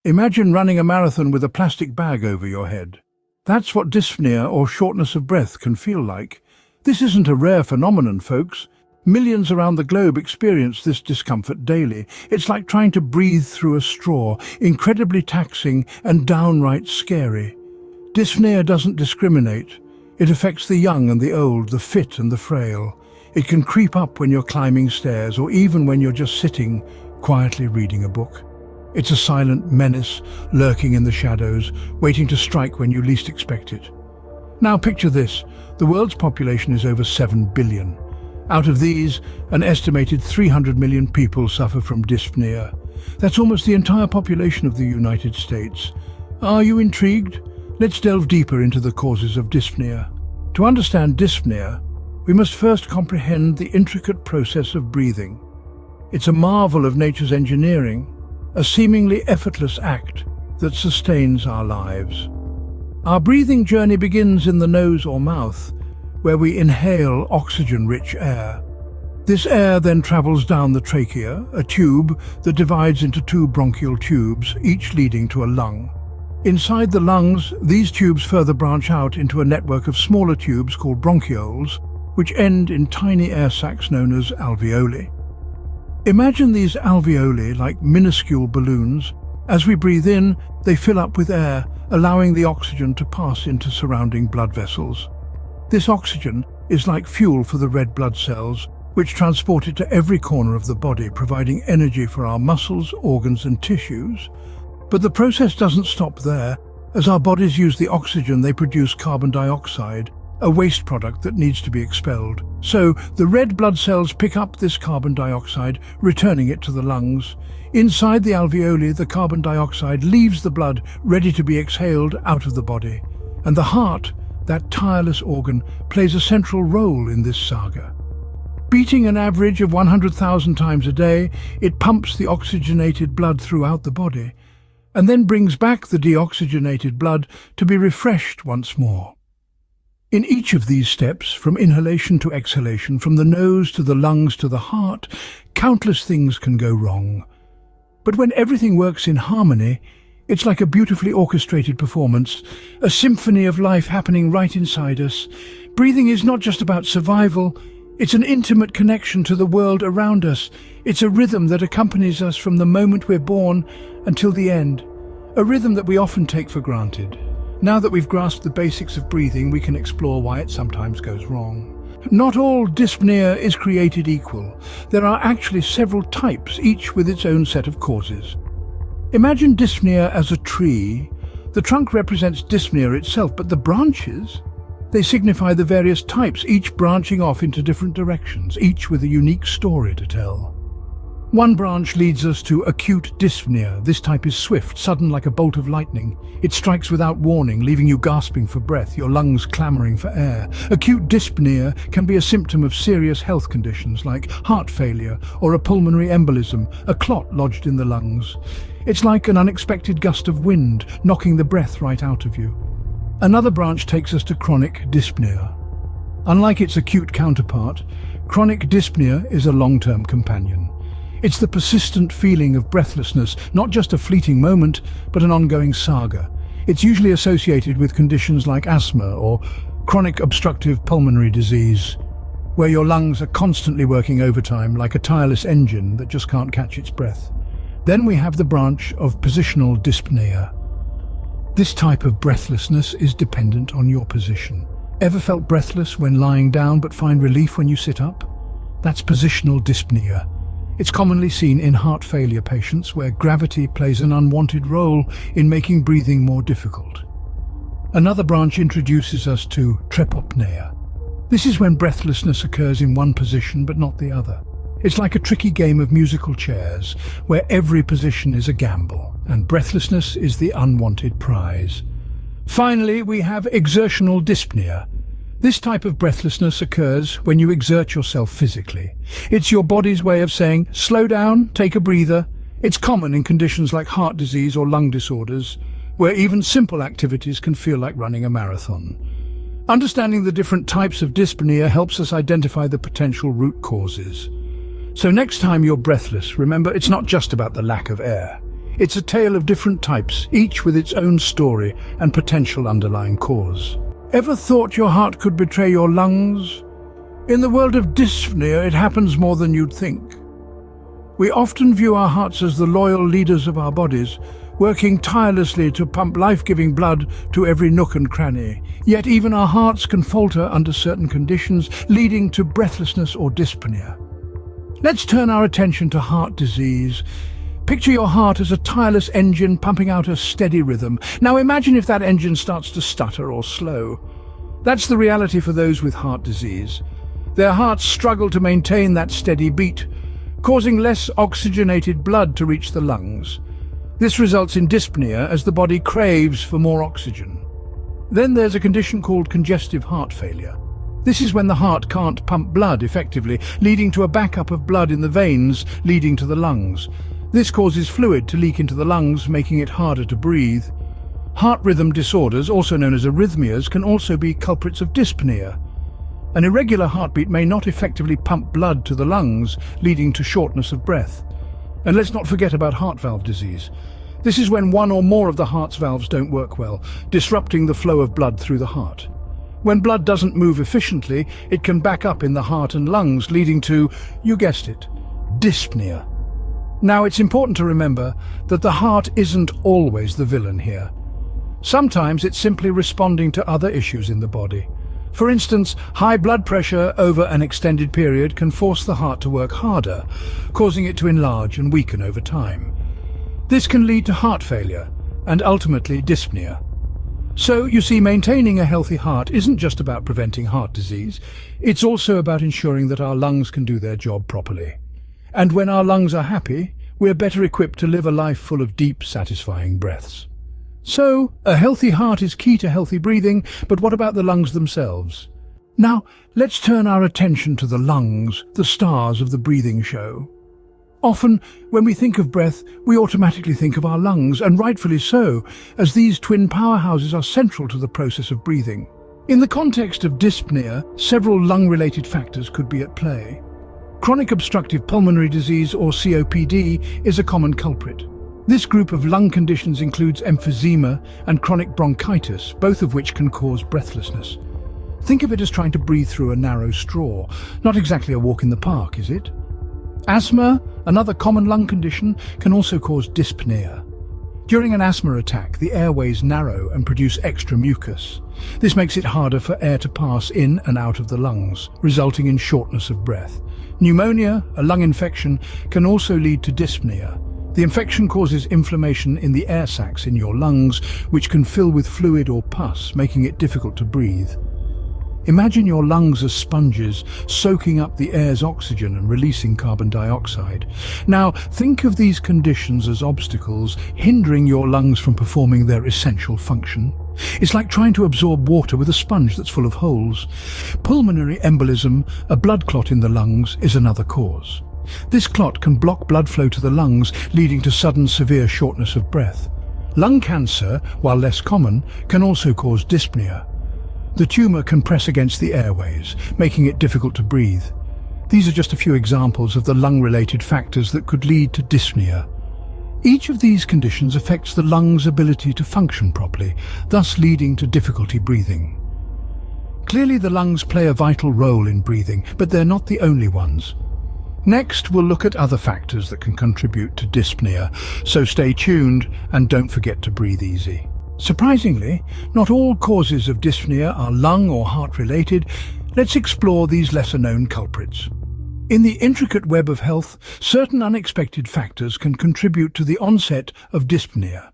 Imagine running a marathon with a plastic bag over your head. That's what dyspnea or shortness of breath can feel like. This isn't a rare phenomenon, folks. Millions around the globe experience this discomfort daily. It's like trying to breathe through a straw, incredibly taxing and downright scary. Dyspnea doesn't discriminate. It affects the young and the old, the fit and the frail. It can creep up when you're climbing stairs or even when you're just sitting, quietly reading a book. It's a silent menace lurking in the shadows, waiting to strike when you least expect it. Now picture this. The world's population is over 7 billion. Out of these, an estimated 300 million people suffer from dyspnea. That's almost the entire population of the United States. Are you intrigued? Let's delve deeper into the causes of dyspnea. To understand dyspnea, we must first comprehend the intricate process of breathing. It's a marvel of nature's engineering, a seemingly effortless act that sustains our lives. Our breathing journey begins in the nose or mouth, where we inhale oxygen-rich air. This air then travels down the trachea, a tube that divides into two bronchial tubes, each leading to a lung. Inside the lungs, these tubes further branch out into a network of smaller tubes called bronchioles, which end in tiny air sacs known as alveoli. Imagine these alveoli like minuscule balloons. As we breathe in, they fill up with air, allowing the oxygen to pass into surrounding blood vessels. This oxygen is like fuel for the red blood cells, which transport it to every corner of the body, providing energy for our muscles, organs and tissues. But the process doesn't stop there. As our bodies use the oxygen, they produce carbon dioxide, a waste product that needs to be expelled. So the red blood cells pick up this carbon dioxide, returning it to the lungs. Inside the alveoli, the carbon dioxide leaves the blood, ready to be exhaled out of the body. And the heart, that tireless organ, plays a central role in this saga. Beating an average of 100,000 times a day, it pumps the oxygenated blood throughout the body, and then brings back the deoxygenated blood to be refreshed once more. In each of these steps, from inhalation to exhalation, from the nose to the lungs to the heart, countless things can go wrong. But when everything works in harmony, it's like a beautifully orchestrated performance, a symphony of life happening right inside us. Breathing is not just about survival, it's an intimate connection to the world around us. It's a rhythm that accompanies us from the moment we're born until the end, a rhythm that we often take for granted. Now that we've grasped the basics of breathing, we can explore why it sometimes goes wrong. Not all dyspnea is created equal. There are actually several types, each with its own set of causes. Imagine dyspnea as a tree. The trunk represents dyspnea itself, but the branches, they signify the various types, each branching off into different directions, each with a unique story to tell. One branch leads us to acute dyspnea. This type is swift, sudden like a bolt of lightning. It strikes without warning, leaving you gasping for breath, your lungs clamoring for air. Acute dyspnea can be a symptom of serious health conditions like heart failure or a pulmonary embolism, a clot lodged in the lungs. It's like an unexpected gust of wind, knocking the breath right out of you. Another branch takes us to chronic dyspnea. Unlike its acute counterpart, chronic dyspnea is a long-term companion. It's the persistent feeling of breathlessness, not just a fleeting moment, but an ongoing saga. It's usually associated with conditions like asthma or chronic obstructive pulmonary disease, where your lungs are constantly working overtime like a tireless engine that just can't catch its breath. Then we have the branch of positional dyspnea. This type of breathlessness is dependent on your position. Ever felt breathless when lying down but find relief when you sit up? That's positional dyspnea. It's commonly seen in heart failure patients where gravity plays an unwanted role in making breathing more difficult. Another branch introduces us to trepopnea. This is when breathlessness occurs in one position but not the other. It's like a tricky game of musical chairs where every position is a gamble and breathlessness is the unwanted prize. Finally, we have exertional dyspnea. This type of breathlessness occurs when you exert yourself physically. It's your body's way of saying, slow down, take a breather. It's common in conditions like heart disease or lung disorders, where even simple activities can feel like running a marathon. Understanding the different types of dyspnea helps us identify the potential root causes. So next time you're breathless, remember it's not just about the lack of air. It's a tale of different types, each with its own story and potential underlying cause. Ever thought your heart could betray your lungs? In the world of dyspnea, it happens more than you'd think. We often view our hearts as the loyal leaders of our bodies, working tirelessly to pump life-giving blood to every nook and cranny. Yet even our hearts can falter under certain conditions, leading to breathlessness or dyspnea. Let's turn our attention to heart disease. Picture your heart as a tireless engine pumping out a steady rhythm. Now imagine if that engine starts to stutter or slow. That's the reality for those with heart disease. Their hearts struggle to maintain that steady beat, causing less oxygenated blood to reach the lungs. This results in dyspnea as the body craves for more oxygen. Then there's a condition called congestive heart failure. This is when the heart can't pump blood effectively, leading to a backup of blood in the veins leading to the lungs. This causes fluid to leak into the lungs, making it harder to breathe. Heart rhythm disorders, also known as arrhythmias, can also be culprits of dyspnea. An irregular heartbeat may not effectively pump blood to the lungs, leading to shortness of breath. And let's not forget about heart valve disease. This is when one or more of the heart's valves don't work well, disrupting the flow of blood through the heart. When blood doesn't move efficiently, it can back up in the heart and lungs, leading to, you guessed it, dyspnea. Now, it's important to remember that the heart isn't always the villain here. Sometimes it's simply responding to other issues in the body. For instance, high blood pressure over an extended period can force the heart to work harder, causing it to enlarge and weaken over time. This can lead to heart failure and ultimately dyspnea. So, you see, maintaining a healthy heart isn't just about preventing heart disease, it's also about ensuring that our lungs can do their job properly. And when our lungs are happy, we're better equipped to live a life full of deep, satisfying breaths. So, a healthy heart is key to healthy breathing, but what about the lungs themselves? Now, let's turn our attention to the lungs, the stars of the breathing show. Often, when we think of breath, we automatically think of our lungs, and rightfully so, as these twin powerhouses are central to the process of breathing. In the context of dyspnea, several lung-related factors could be at play. Chronic obstructive pulmonary disease, or COPD, is a common culprit. This group of lung conditions includes emphysema and chronic bronchitis, both of which can cause breathlessness. Think of it as trying to breathe through a narrow straw. Not exactly a walk in the park, is it? Asthma, another common lung condition, can also cause dyspnea. During an asthma attack, the airways narrow and produce extra mucus. This makes it harder for air to pass in and out of the lungs, resulting in shortness of breath. Pneumonia, a lung infection, can also lead to dyspnea. The infection causes inflammation in the air sacs in your lungs, which can fill with fluid or pus, making it difficult to breathe. Imagine your lungs as sponges, soaking up the air's oxygen and releasing carbon dioxide. Now, think of these conditions as obstacles, hindering your lungs from performing their essential function. It's like trying to absorb water with a sponge that's full of holes. Pulmonary embolism, a blood clot in the lungs, is another cause. This clot can block blood flow to the lungs, leading to sudden severe shortness of breath. Lung cancer, while less common, can also cause dyspnea. The tumour can press against the airways, making it difficult to breathe. These are just a few examples of the lung-related factors that could lead to dyspnea. Each of these conditions affects the lung's ability to function properly, thus leading to difficulty breathing. Clearly, the lungs play a vital role in breathing, but they're not the only ones. Next, we'll look at other factors that can contribute to dyspnea, so stay tuned and don't forget to breathe easy. Surprisingly, not all causes of dyspnea are lung or heart-related. Let's explore these lesser-known culprits. In the intricate web of health, certain unexpected factors can contribute to the onset of dyspnea.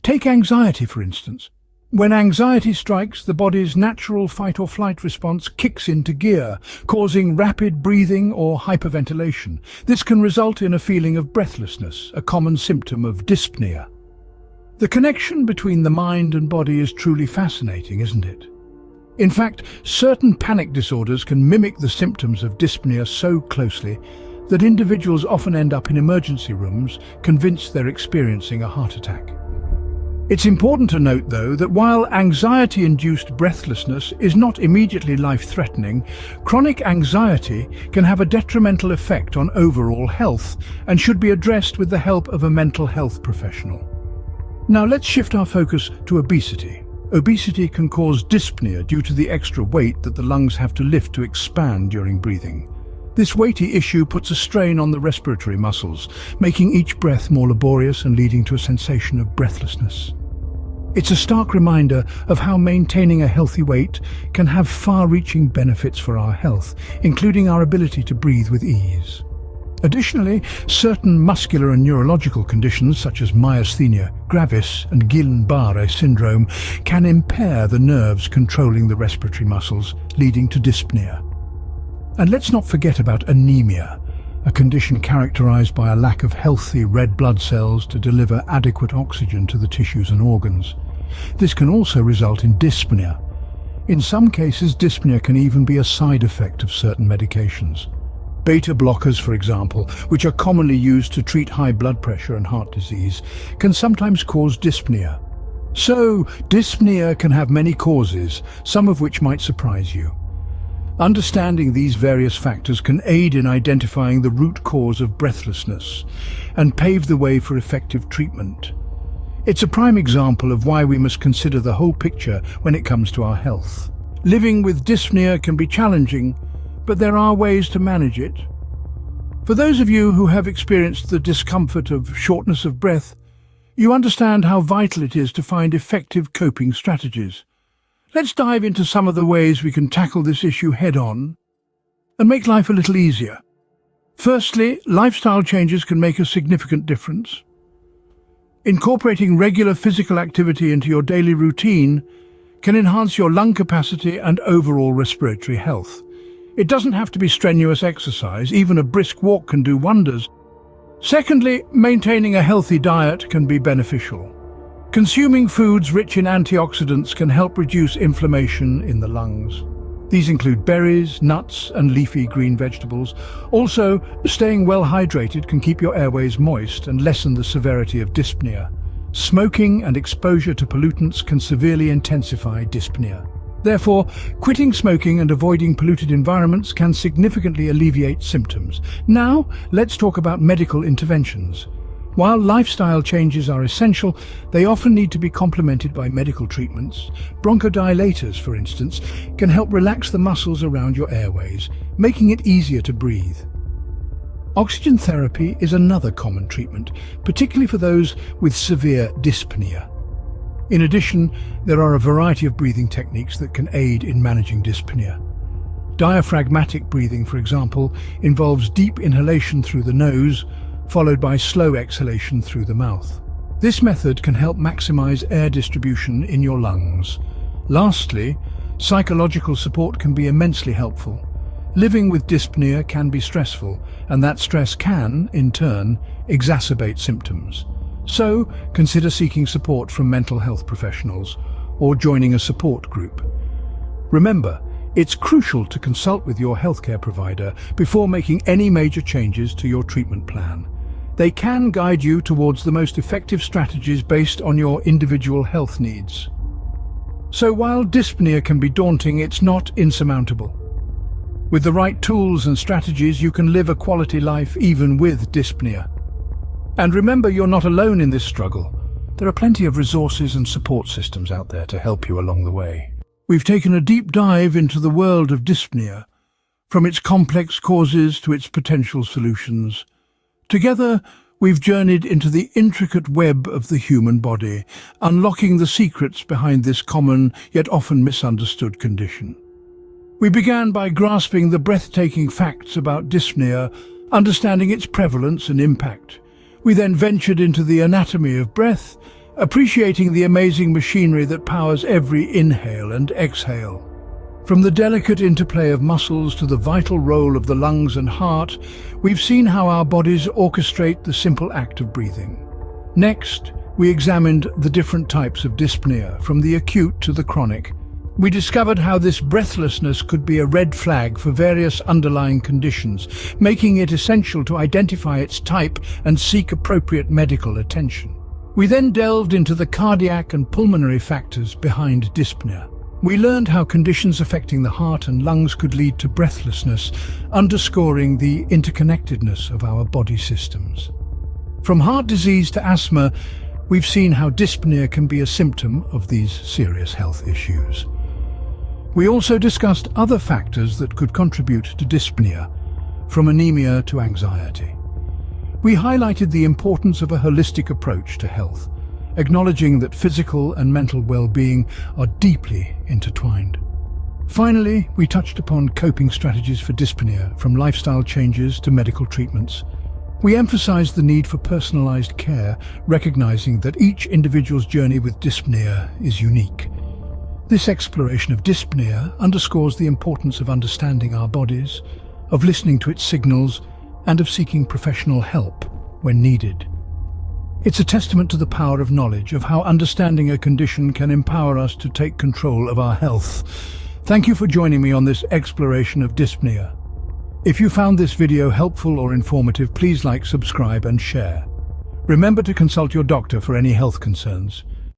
Take anxiety, for instance. When anxiety strikes, the body's natural fight-or-flight response kicks into gear, causing rapid breathing or hyperventilation. This can result in a feeling of breathlessness, a common symptom of dyspnea. The connection between the mind and body is truly fascinating, isn't it? In fact, certain panic disorders can mimic the symptoms of dyspnea so closely that individuals often end up in emergency rooms, convinced they're experiencing a heart attack. It's important to note, though, that while anxiety-induced breathlessness is not immediately life-threatening, chronic anxiety can have a detrimental effect on overall health and should be addressed with the help of a mental health professional. Now let's shift our focus to obesity. Obesity can cause dyspnea due to the extra weight that the lungs have to lift to expand during breathing. This weighty issue puts a strain on the respiratory muscles, making each breath more laborious and leading to a sensation of breathlessness. It's a stark reminder of how maintaining a healthy weight can have far-reaching benefits for our health, including our ability to breathe with ease. Additionally, certain muscular and neurological conditions such as myasthenia gravis and Guillain-Barré syndrome can impair the nerves controlling the respiratory muscles, leading to dyspnea. And let's not forget about anemia, a condition characterized by a lack of healthy red blood cells to deliver adequate oxygen to the tissues and organs. This can also result in dyspnea. In some cases, dyspnea can even be a side effect of certain medications. Beta blockers, for example, which are commonly used to treat high blood pressure and heart disease, can sometimes cause dyspnea. So, dyspnea can have many causes, some of which might surprise you. Understanding these various factors can aid in identifying the root cause of breathlessness and pave the way for effective treatment. It's a prime example of why we must consider the whole picture when it comes to our health. Living with dyspnea can be challenging, but there are ways to manage it. For those of you who have experienced the discomfort of shortness of breath, you understand how vital it is to find effective coping strategies. Let's dive into some of the ways we can tackle this issue head-on and make life a little easier. Firstly, lifestyle changes can make a significant difference. Incorporating regular physical activity into your daily routine can enhance your lung capacity and overall respiratory health. It doesn't have to be strenuous exercise, even a brisk walk can do wonders. Secondly, maintaining a healthy diet can be beneficial. Consuming foods rich in antioxidants can help reduce inflammation in the lungs. These include berries, nuts, and leafy green vegetables. Also, staying well hydrated can keep your airways moist and lessen the severity of dyspnea. Smoking and exposure to pollutants can severely intensify dyspnea. Therefore, quitting smoking and avoiding polluted environments can significantly alleviate symptoms. Now, let's talk about medical interventions. While lifestyle changes are essential, they often need to be complemented by medical treatments. Bronchodilators, for instance, can help relax the muscles around your airways, making it easier to breathe. Oxygen therapy is another common treatment, particularly for those with severe dyspnea. In addition, there are a variety of breathing techniques that can aid in managing dyspnea. Diaphragmatic breathing, for example, involves deep inhalation through the nose, followed by slow exhalation through the mouth. This method can help maximize air distribution in your lungs. Lastly, psychological support can be immensely helpful. Living with dyspnea can be stressful, and that stress can, in turn, exacerbate symptoms. So, consider seeking support from mental health professionals or joining a support group. Remember, it's crucial to consult with your healthcare provider before making any major changes to your treatment plan. They can guide you towards the most effective strategies based on your individual health needs. So while dyspnea can be daunting, it's not insurmountable. With the right tools and strategies, you can live a quality life even with dyspnea. And remember, you're not alone in this struggle. There are plenty of resources and support systems out there to help you along the way. We've taken a deep dive into the world of dyspnea, from its complex causes to its potential solutions. Together, we've journeyed into the intricate web of the human body, unlocking the secrets behind this common yet often misunderstood condition. We began by grasping the breathtaking facts about dyspnea, understanding its prevalence and impact. We then ventured into the anatomy of breath, appreciating the amazing machinery that powers every inhale and exhale. From the delicate interplay of muscles to the vital role of the lungs and heart, we've seen how our bodies orchestrate the simple act of breathing. Next, we examined the different types of dyspnea, from the acute to the chronic. We discovered how this breathlessness could be a red flag for various underlying conditions, making it essential to identify its type and seek appropriate medical attention. We then delved into the cardiac and pulmonary factors behind dyspnea. We learned how conditions affecting the heart and lungs could lead to breathlessness, underscoring the interconnectedness of our body systems. From heart disease to asthma, we've seen how dyspnea can be a symptom of these serious health issues. We also discussed other factors that could contribute to dyspnea, from anemia to anxiety. We highlighted the importance of a holistic approach to health, acknowledging that physical and mental well-being are deeply intertwined. Finally, we touched upon coping strategies for dyspnea, from lifestyle changes to medical treatments. We emphasized the need for personalized care, recognizing that each individual's journey with dyspnea is unique. This exploration of dyspnea underscores the importance of understanding our bodies, of listening to its signals, and of seeking professional help when needed. It's a testament to the power of knowledge, of how understanding a condition can empower us to take control of our health. Thank you for joining me on this exploration of dyspnea. If you found this video helpful or informative, please like, subscribe, and share. Remember to consult your doctor for any health concerns.